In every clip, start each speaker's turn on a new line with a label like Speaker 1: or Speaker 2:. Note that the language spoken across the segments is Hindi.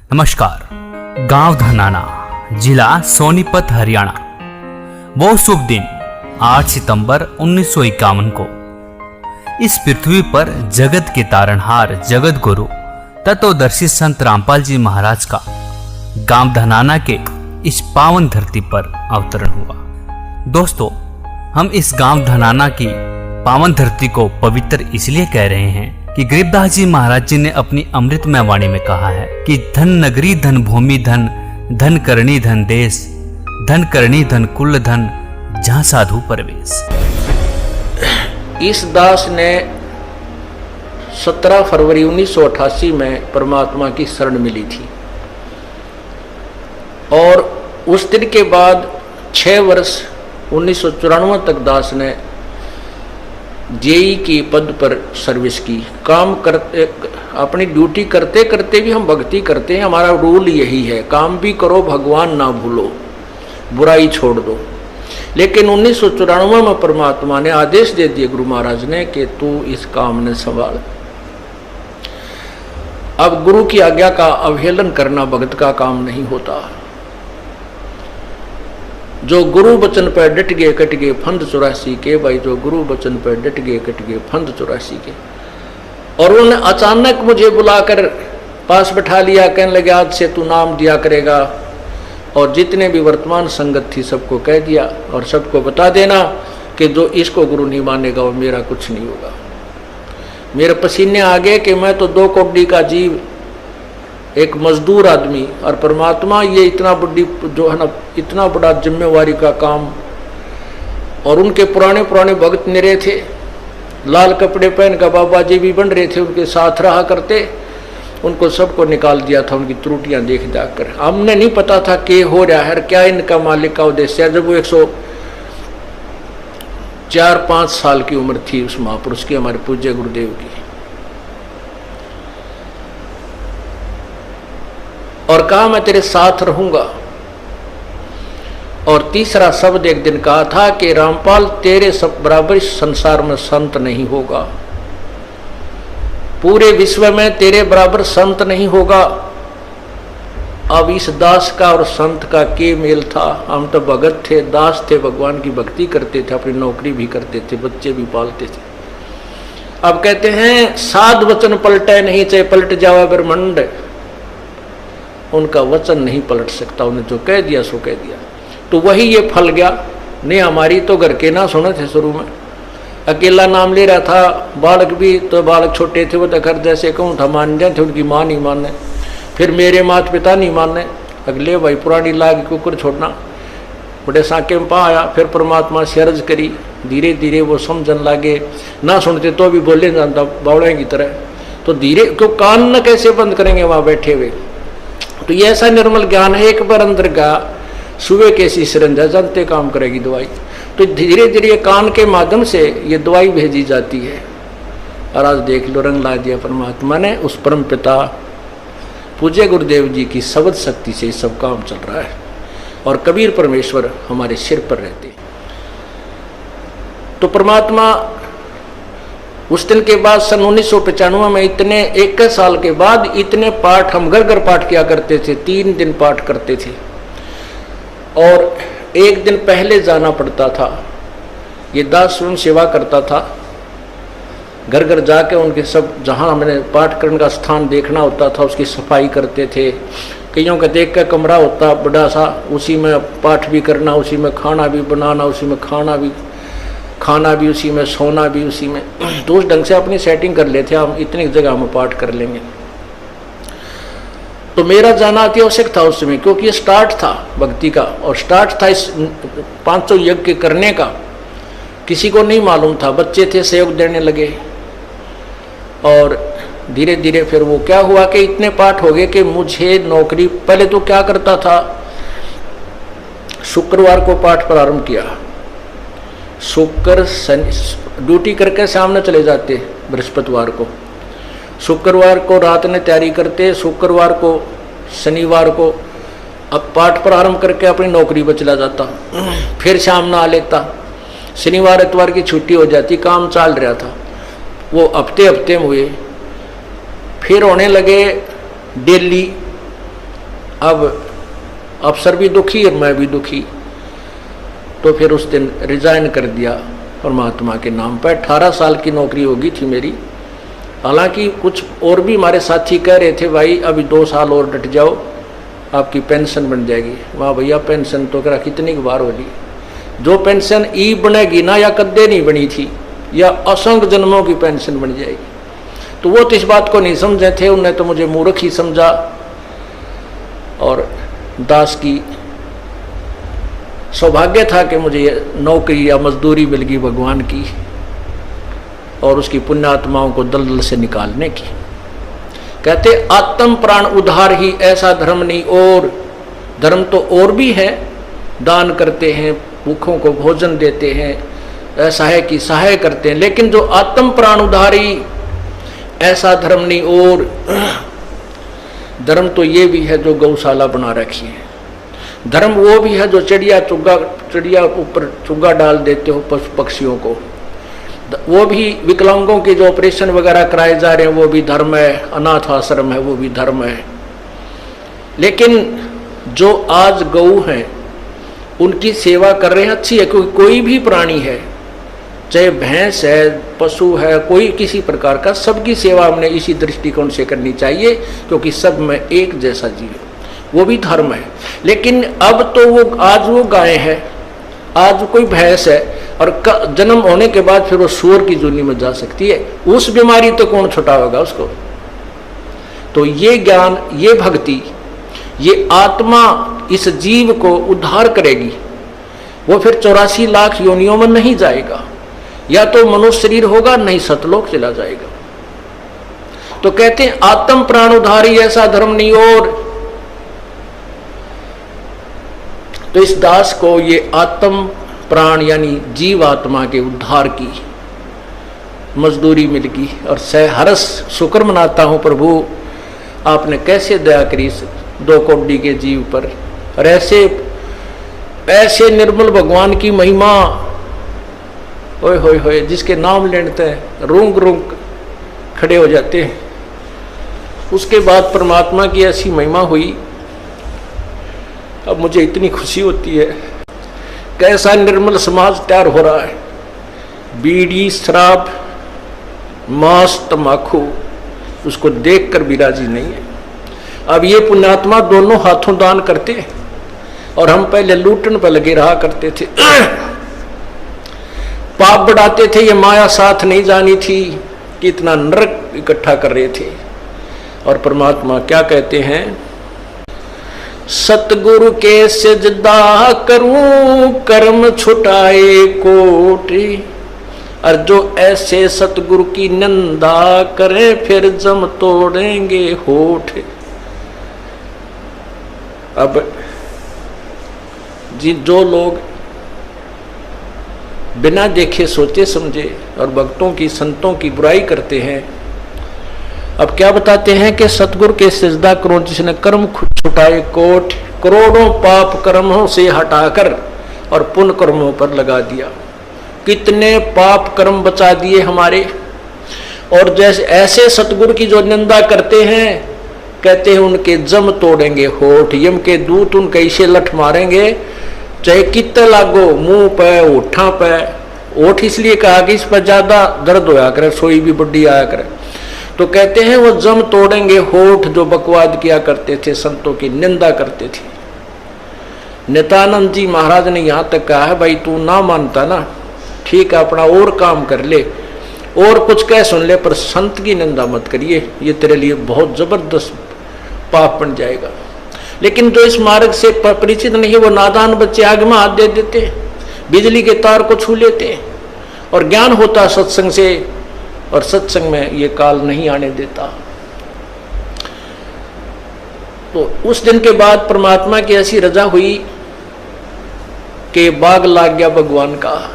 Speaker 1: नमस्कार। गांव धनाना, जिला सोनीपत, हरियाणा। वो शुभ दिन 8 सितंबर 1951 को इस पृथ्वी पर जगत के तारणहार, जगत गुरु तत्वदर्शी संत रामपाल जी महाराज का गांव धनाना के इस पावन धरती पर अवतरण हुआ। दोस्तों, हम इस गांव धनाना की पावन धरती को पवित्र इसलिए कह रहे हैं कि गरीबदास जी महाराज जी ने अपनी अमृतमय वाणी में कहा है कि धन नगरी, धन भूमि, धन धन करणी, धन देश, धन करणी, धन कुल, धन जहां साधु परवेश।
Speaker 2: इस दास ने 17 फरवरी 1988 में परमात्मा की शरण मिली थी और उस दिन के बाद 6 वर्ष 1994 तक दास ने जेई की पद पर सर्विस की। काम करते, अपनी ड्यूटी करते करते भी हम भक्ति करते हैं। हमारा रूल यही है, काम भी करो, भगवान ना भूलो, बुराई छोड़ दो। लेकिन 1994 में परमात्मा ने आदेश दे दिए गुरु महाराज ने कि तू इस काम ने संभाल। अब गुरु की आज्ञा का अवहेलन करना भगत का काम नहीं होता। जो गुरु वचन पर डट गए कट गए फंद 84 के। भाई, जो गुरु वचन पर डट गए कट गए फंद 84 के। और उन्होंने अचानक मुझे बुलाकर पास बैठा लिया, कहने लगे आज से तू नाम दिया करेगा। और जितने भी वर्तमान संगत थी सबको कह दिया और सबको बता देना कि जो इसको गुरु नहीं मानेगा वो मेरा कुछ नहीं होगा। मेरे पसीने आ गए कि मैं तो 2 कौड़ी का जीव, एक मजदूर आदमी, और परमात्मा ये इतना बड़ी जो है ना, इतना बड़ा जिम्मेवारी का काम। और उनके पुराने पुराने भक्त निरे थे, लाल कपड़े पहन कर बाबा जी भी बन रहे थे, उनके साथ रहा करते। उनको सबको निकाल दिया था उनकी त्रुटियां देख जाकर। हमने नहीं पता था कि हो रहा है, क्या इनका मालिक का उद्देश्य है। जब वो 104-5 साल की उम्र थी उस महापुरुष की, हमारे पूज्य गुरुदेव की, और कहा मैं तेरे साथ रहूंगा। और तीसरा शब्द एक दिन कहा था कि रामपाल तेरे सब बराबर संसार में संत नहीं होगा, पूरे विश्व में तेरे बराबर संत नहीं होगा। अब इस दास का और संत का के मेल था। हम तो भगत थे, दास थे, भगवान की भक्ति करते थे, अपनी नौकरी भी करते थे, बच्चे भी पालते थे। अब कहते हैं साध वचन पलटे नहीं, चाहे पलट जावा ब्रह्मंड। उनका वचन नहीं पलट सकता, उन्हें जो कह दिया सो कह दिया। तो वही ये फल गया। नहीं, हमारी तो घर के ना सुने थे शुरू में, अकेला नाम ले रहा था। बालक भी तो बालक छोटे थे, वो तो घर जैसे कहूँ था मान जाते, उनकी माँ नहीं माने, फिर मेरे माता पिता नहीं माने। अगले भाई पुरानी लाग कुकर छोड़ना, बड़े साके में पा आया। फिर परमात्मा से अर्ज करी, धीरे धीरे वो समझन लागे। ना सुनते तो भी बोले जानता बावड़े की तरह। तो धीरे क्यों कान न कैसे बंद करेंगे वहाँ बैठे हुए। तो ये ऐसा निर्मल ज्ञान है, एक बार अंदर का सुबह कैसी सिरंजा जानते काम करेगी दवाई। तो धीरे धीरे कान के माध्यम से ये दवाई भेजी जाती है। और आज देख लो, रंग ला दिया परमात्मा ने। उस परम पिता पूज्य गुरुदेव जी की शब्द शक्ति से सब काम चल रहा है। और कबीर परमेश्वर हमारे सिर पर रहते। तो परमात्मा उस दिन के बाद सन 1995 में इतने 21 साल के बाद इतने पाठ हम घर घर पाठ किया करते थे। 3 दिन पाठ करते थे और एक दिन पहले जाना पड़ता था। ये दास स्वयं सेवा करता था, घर घर जाके उनके सब जहाँ हमने पाठ करने का स्थान देखना होता था उसकी सफाई करते थे। कईयों का देख कर कमरा होता बड़ा सा, उसी में पाठ भी करना, उसी में खाना भी बनाना, उसी में खाना भी उसी में, सोना भी उसी में। तो उस ढंग से अपनी सेटिंग कर लेते, हम इतनी जगह हम पाठ कर लेंगे। तो मेरा जाना अति आवश्यक था उस समय, क्योंकि ये स्टार्ट था भक्ति का और स्टार्ट था इस 500 यज्ञ करने का। किसी को नहीं मालूम था, बच्चे थे सहयोग देने लगे। और धीरे धीरे फिर वो क्या हुआ कि इतने पाठ हो गए कि मुझे नौकरी, पहले तो क्या करता था, शुक्रवार को पाठ प्रारंभ किया। शुक्र ड्यूटी करके सामने चले जाते बृहस्पतिवार को, शुक्रवार को रात में तैयारी करते, शुक्रवार को शनिवार को अब पाठ प्रारंभ करके अपनी नौकरी पर चला जाता। फिर शाम ना आ लेता, शनिवार इतवार की छुट्टी हो जाती। काम चल रहा था, वो हफ्ते में हुए। फिर होने लगे डेली अब अफसर भी दुखी और मैं भी दुखी। तो फिर उस दिन रिजाइन कर दिया परमात्मा के नाम पर। 18 साल की नौकरी होगी थी मेरी। हालांकि कुछ और भी हमारे साथी कह रहे थे भाई अभी 2 साल और डट जाओ, आपकी पेंशन बन जाएगी। वाह भैया, पेंशन तो करा कितनी बार होगी। जो पेंशन ई बनेगी ना, या कद्दे नहीं बनी थी, या असंख्य जन्मों की पेंशन बन जाएगी। तो वो तो इस बात को नहीं समझे थे, उन्होंने तो मुझे मूर्ख ही समझा। और दास की सौभाग्य था कि मुझे नौकरी या मजदूरी मिल गई भगवान की और उसकी पुण्यात्माओं को दलदल से निकालने की। कहते आत्म प्राण उद्धार ही ऐसा धर्म नहीं और। धर्म तो और भी है, दान करते हैं, भूखों को भोजन देते हैं, ऐसा है कि सहाय करते हैं, लेकिन जो आत्म प्राण उद्धारी ऐसा धर्म नहीं और। धर्म तो ये भी है जो गौशाला बना रखी है। धर्म वो भी है जो चिड़िया ऊपर चुग्गा डाल देते हो पशु पक्षियों को। वो भी विकलांगों के जो ऑपरेशन वगैरह कराए जा रहे हैं वो भी धर्म है। अनाथ आश्रम है वो भी धर्म है। लेकिन जो आज गऊ हैं उनकी सेवा कर रहे हैं, अच्छी है, क्योंकि कोई भी प्राणी है, चाहे भैंस है, पशु है, कोई किसी प्रकार का, सबकी सेवा हमने इसी दृष्टिकोण से करनी चाहिए, क्योंकि सब में एक जैसा जीव, वो भी धर्म है। लेकिन अब तो वो आज वो गाय है, आज कोई भैंस है, और जन्म होने के बाद फिर वो सूअर की जूनी में जा सकती है। उस बीमारी तो कौन छुटावेगा उसको। तो ये ज्ञान, ये भक्ति, ये आत्मा इस जीव को उद्धार करेगी। वो फिर 84 लाख योनियों में नहीं जाएगा, या तो मनुष्य शरीर होगा, नहीं सतलोक चला जाएगा। तो कहते हैं आत्म प्राण उद्धारी ऐसा धर्म नहीं और। तो इस दास को ये आत्म प्राण यानी जीव आत्मा के उद्धार की मजदूरी मिल गई और सहर्ष शुक्र मनाता हूं प्रभु, आपने कैसे दया करी 2 कोटि के जीव पर। और ऐसे निर्मल भगवान की महिमा, ओए होए होए, जिसके नाम लेते हैं रूंग रूंग खड़े हो जाते हैं। उसके बाद परमात्मा की ऐसी महिमा हुई, अब मुझे इतनी खुशी होती है। कैसा निर्मल समाज तैयार हो रहा है। बीड़ी, शराब, मांस, तम्बाकू, उसको देखकर भी राजी नहीं है। अब ये पुण्यात्मा दोनों हाथों दान करते हैं और हम पहले लूटन पर लगे रहा करते थे, पाप बढ़ाते थे। ये माया साथ नहीं जानी थी कि इतना नरक इकट्ठा कर रहे थे। और परमात्मा क्या कहते हैं, सतगुरु के सिजदा करूं कर्म छुटाए कोटि, और जो ऐसे सतगुरु की निंदा करे फिर जम तोड़ेंगे होठ। अब जो लोग बिना देखे सोचे समझे और भक्तों की संतों की बुराई करते हैं, अब क्या बताते हैं कि सतगुरु के सिजदा करो जिसने कर्म छुटाए कोट, करोड़ों पाप कर्मों से हटाकर और पुण्य कर्मों पर लगा दिया। कितने पाप कर्म बचा दिए हमारे। और जैसे ऐसे सतगुरु की जो निंदा करते हैं, कहते हैं उनके जम तोड़ेंगे होठ, यम के दूत उनके ऐसे लठ मारेंगे, चाहे कितने लागो, मुंह पे, होठा पे। होठ इसलिए कहा कि इस पर ज्यादा दर्द होया करे, सोई भी बड्डी आया करे। तो कहते हैं वो जम तोड़ेंगे होठ जो बकवाद किया करते थे, संतों की निंदा करते थे। नित्यानंद जी महाराज ने यहाँ तक कहा है, भाई तू ना मानता ना, ठीक है, अपना और काम कर ले और कुछ कह सुन ले, पर संत की निंदा मत करिए, ये तेरे लिए बहुत जबरदस्त पाप बन जाएगा। लेकिन जो इस मार्ग से परिचित नहीं, वो नादान बच्चे आगे में हाथ दे देते, बिजली के तार को छू लेते। और ज्ञान होता सत्संग से, और सत्संग में ये काल नहीं आने देता। तो उस दिन के बाद परमात्मा की ऐसी रजा हुई कि बाग लाग गया भगवान का।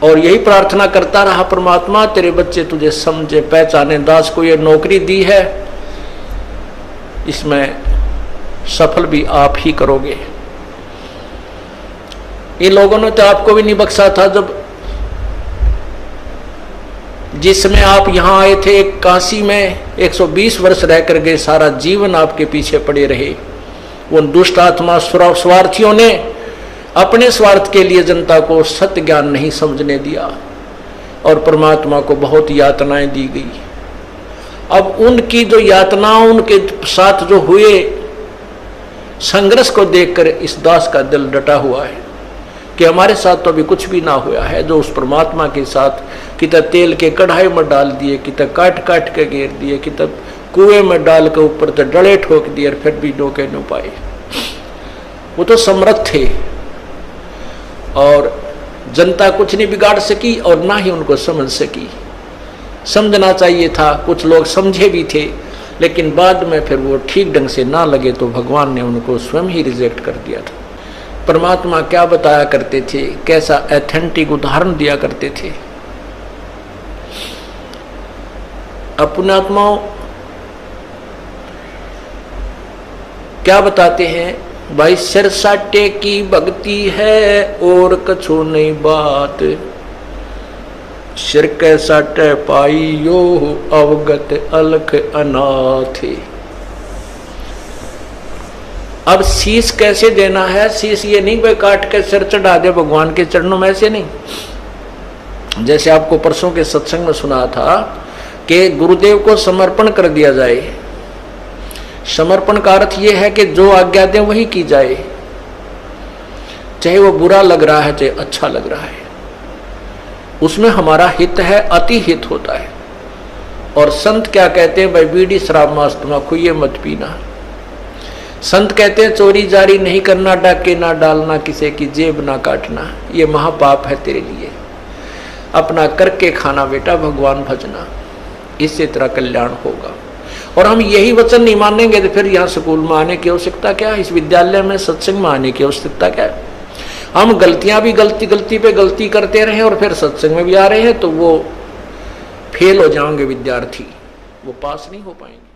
Speaker 2: और यही प्रार्थना करता रहा, परमात्मा तेरे बच्चे तुझे समझे पहचाने, दास को ये नौकरी दी है, इसमें सफल भी आप ही करोगे। इन लोगों ने तो आपको भी नहीं बख्शा था, जब जिसमें आप यहाँ आए थे काशी में 120 वर्ष रह कर गए, सारा जीवन आपके पीछे पड़े रहे, उन दुष्ट आत्मा स्वार्थियों ने अपने स्वार्थ के लिए जनता को सत्य ज्ञान नहीं समझने दिया और परमात्मा को बहुत यातनाएं दी गई। अब उनकी जो यातनाओं उनके साथ जो हुए संघर्ष को देखकर इस दास का दिल डटा हुआ है कि हमारे साथ तो अभी कुछ भी ना हुआ है। जो उस परमात्मा के साथ कितना तेल के कढ़ाई में डाल दिए, कितना काट काट के घेर दिए, कितना कुएं में डाल के ऊपर तो डले ठोक दिए, फिर भी डोके न पाए। वो तो समर्थ थे और जनता कुछ नहीं बिगाड़ सकी और ना ही उनको समझ सकी। समझना चाहिए था, कुछ लोग समझे भी थे, लेकिन बाद में फिर वो ठीक ढंग से ना लगे तो भगवान ने उनको स्वयं ही रिजेक्ट कर दिया था। परमात्मा क्या बताया करते थे, कैसा ऑथेंटिक उदाहरण दिया करते थे। अपने आत्माओं क्या बताते हैं, भाई सिर साटे की भक्ति है और कछो नहीं बात, सिर के साटे पाई यो अवगत अलख अनाथ। अब शीश कैसे देना है, शीश ये नहीं भाई काट के सिर चढ़ा दे भगवान के चरणों में, ऐसे नहीं। जैसे आपको परसों के सत्संग में सुना था कि गुरुदेव को समर्पण कर दिया जाए। समर्पण का अर्थ यह है कि जो आज्ञा दे वही की जाए, चाहे वो बुरा लग रहा है चाहे अच्छा लग रहा है, उसमें हमारा हित है, अति हित होता है। और संत क्या कहते हैं, भाई बीड़ी शराब मांस तम्बाकू ये मत पीना। संत कहते हैं चोरी जारी नहीं करना, डाके ना डालना, किसी की जेब ना काटना, ये महापाप है तेरे लिए। अपना करके खाना बेटा, भगवान भजना, इससे तेरा कल्याण होगा। और हम यही वचन नहीं मानेंगे तो फिर यहाँ स्कूल में आने की आवश्यकता क्या है, इस विद्यालय में सत्संग में आने की आवश्यकता क्या है। हम गलतियां भी गलती पे गलती करते रहे और फिर सत्संग में भी आ रहे हैं तो वो फेल हो जाएंगे विद्यार्थी, वो पास नहीं हो पाएंगे।